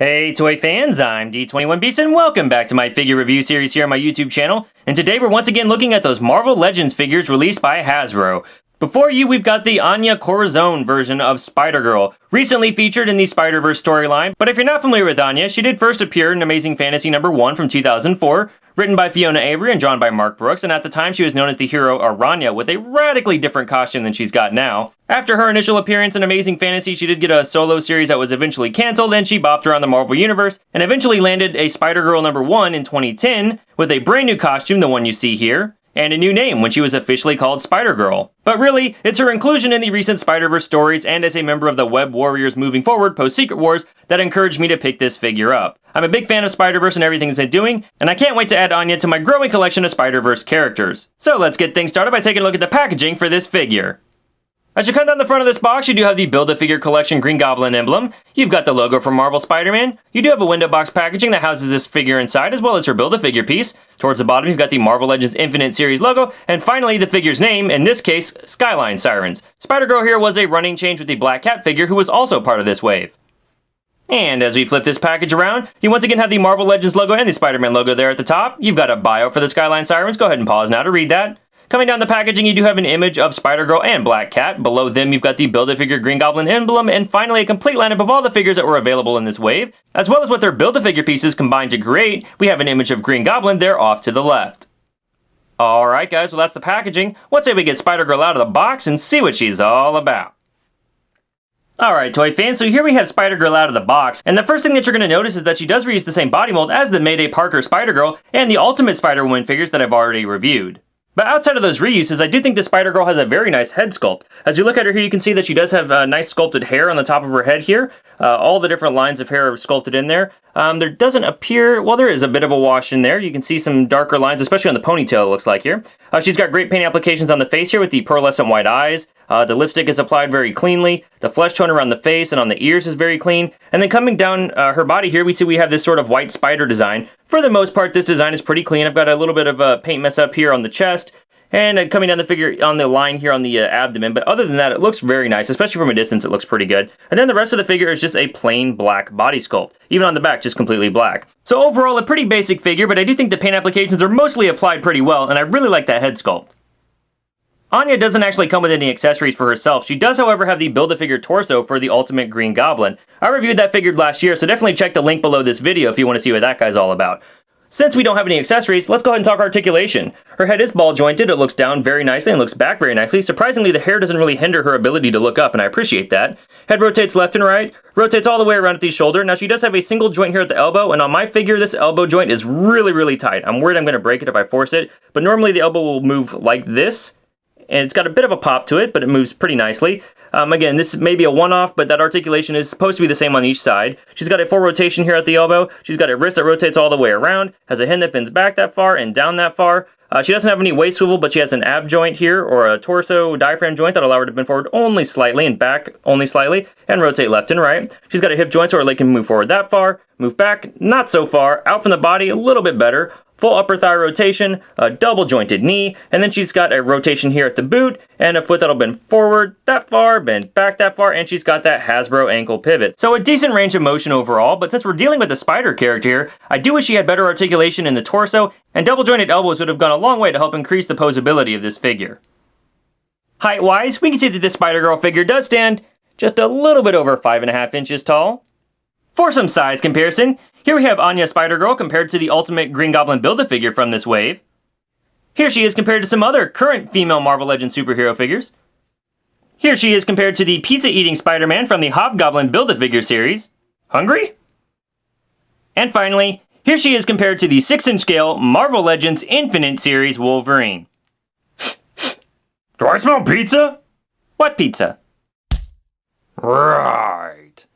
Hey toy fans, I'm D21Beast and welcome back to my figure review series here on my YouTube channel. And today we're once again looking at those Marvel Legends figures released by Hasbro. Before you, we've got the Anya Corazon version of Spider-Girl, recently featured in the Spider-Verse storyline. But if you're not familiar with Anya, she did first appear in Amazing Fantasy #1 from 2004, written by Fiona Avery and drawn by Mark Brooks, and at the time she was known as the hero Araña, with a radically different costume than she's got now. After her initial appearance in Amazing Fantasy, she did get a solo series that was eventually cancelled, and she bopped around the Marvel Universe, and eventually landed a Spider-Girl #1 in 2010, with a brand new costume, the one you see here, and a new name when she was officially called Spider-Girl. But really, it's her inclusion in the recent Spider-Verse stories and as a member of the Web Warriors moving forward post-Secret Wars that encouraged me to pick this figure up. I'm a big fan of Spider-Verse and everything it's been doing, and I can't wait to add Anya to my growing collection of Spider-Verse characters. So let's get things started by taking a look at the packaging for this figure. As you come down the front of this box, you do have the Build-A-Figure Collection Green Goblin emblem. You've got the logo from Marvel Spider-Man. You do have a window box packaging that houses this figure inside, as well as her Build-A-Figure piece. Towards the bottom, you've got the Marvel Legends Infinite Series logo, and finally, the figure's name, in this case, Skyline Sirens. Spider-Girl here was a running change with the Black Cat figure, who was also part of this wave. And as we flip this package around, you once again have the Marvel Legends logo and the Spider-Man logo there at the top. You've got a bio for the Skyline Sirens. Go ahead and pause now to read that. Coming down the packaging, you do have an image of Spider-Girl and Black Cat. Below them, you've got the Build-A-Figure Green Goblin emblem, and finally a complete lineup of all the figures that were available in this wave. As well as what their Build-A-Figure pieces combined to create, we have an image of Green Goblin there off to the left. Alright guys, well that's the packaging. Let's say we get Spider-Girl out of the box and see what she's all about. Alright toy fans, so here we have Spider-Girl out of the box, and the first thing that you're going to notice is that she does reuse the same body mold as the Mayday Parker Spider-Girl and the Ultimate Spider-Woman figures that I've already reviewed. But outside of those reuses, I do think the Spider-Girl has a very nice head sculpt. As you look at her here, you can see that she does have nice sculpted hair on the top of her head here. All the different lines of hair are sculpted in there. There doesn't appear, well, there is a bit of a wash in there. You can see some darker lines, especially on the ponytail, it looks like here. She's got great paint applications on the face here with the pearlescent white eyes. The lipstick is applied very cleanly. The flesh tone around the face and on the ears is very clean. And then coming down her body here, we have this sort of white spider design. For the most part, this design is pretty clean. I've got a little bit of a paint mess up here on the chest. And coming down the figure on the line here on the abdomen, but other than that, it looks very nice, especially from a distance, it looks pretty good. And then the rest of the figure is just a plain black body sculpt, even on the back, just completely black. So overall, a pretty basic figure, but I do think the paint applications are mostly applied pretty well, and I really like that head sculpt. Anya doesn't actually come with any accessories for herself. She does, however, have the Build-A-Figure torso for the Ultimate Green Goblin. I reviewed that figure last year, so definitely check the link below this video if you want to see what that guy's all about. Since we don't have any accessories, let's go ahead and talk articulation. Her head is ball jointed, it looks down very nicely and looks back very nicely. Surprisingly, the hair doesn't really hinder her ability to look up, and I appreciate that. Head rotates left and right, rotates all the way around at the shoulder. Now she does have a single joint here at the elbow, and on my figure, this elbow joint is really tight. I'm worried I'm going to break it if I force it, but normally the elbow will move like this. And it's got a bit of a pop to it, but it moves pretty nicely. Again, this may be a one-off, but that articulation is supposed to be the same on each side. She's got a full rotation here at the elbow. She's got a wrist that rotates all the way around, has a hand that bends back that far and down that far. She doesn't have any waist swivel, but she has an ab joint here, or a torso diaphragm joint that allow her to bend forward only slightly and back only slightly, and rotate left and right. She's got a hip joint so her leg can move forward that far, move back not so far, out from the body a little bit better. Full upper thigh rotation, a double jointed knee, and then she's got a rotation here at the boot, and a foot that'll bend forward that far, bend back that far, and she's got that Hasbro ankle pivot. So a decent range of motion overall, but since we're dealing with a spider character here, I do wish she had better articulation in the torso, and double jointed elbows would have gone a long way to help increase the posability of this figure. Height-wise, we can see that this Spider-Girl figure does stand just a little bit over 5.5 inches tall. For some size comparison, here we have Anya Spider-Girl compared to the Ultimate Green Goblin Build-A-Figure from this wave. Here she is compared to some other current female Marvel Legends superhero figures. Here she is compared to the pizza-eating Spider-Man from the Hobgoblin Build-A-Figure series. Hungry? And finally, here she is compared to the 6-inch scale Marvel Legends Infinite series Wolverine. Do I smell pizza? What pizza? Right.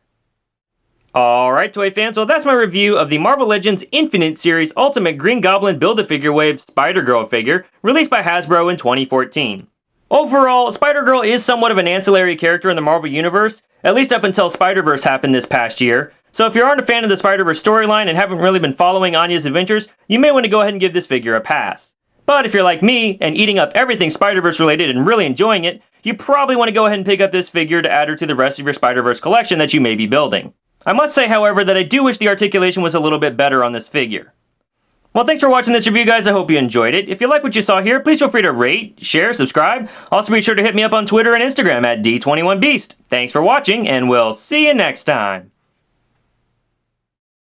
Alright toy fans, well that's my review of the Marvel Legends Infinite Series Ultimate Green Goblin Build-A-Figure Wave Spider-Girl figure, released by Hasbro in 2014. Overall, Spider-Girl is somewhat of an ancillary character in the Marvel Universe, at least up until Spider-Verse happened this past year. So if you aren't a fan of the Spider-Verse storyline and haven't really been following Anya's adventures, you may want to go ahead and give this figure a pass. But if you're like me, and eating up everything Spider-Verse related and really enjoying it, you probably want to go ahead and pick up this figure to add her to the rest of your Spider-Verse collection that you may be building. I must say, however, that I do wish the articulation was a little bit better on this figure. Well, thanks for watching this review, guys. I hope you enjoyed it. If you like what you saw here, please feel free to rate, share, subscribe. Also, be sure to hit me up on Twitter and Instagram at D21Beast. Thanks for watching, and we'll see you next time.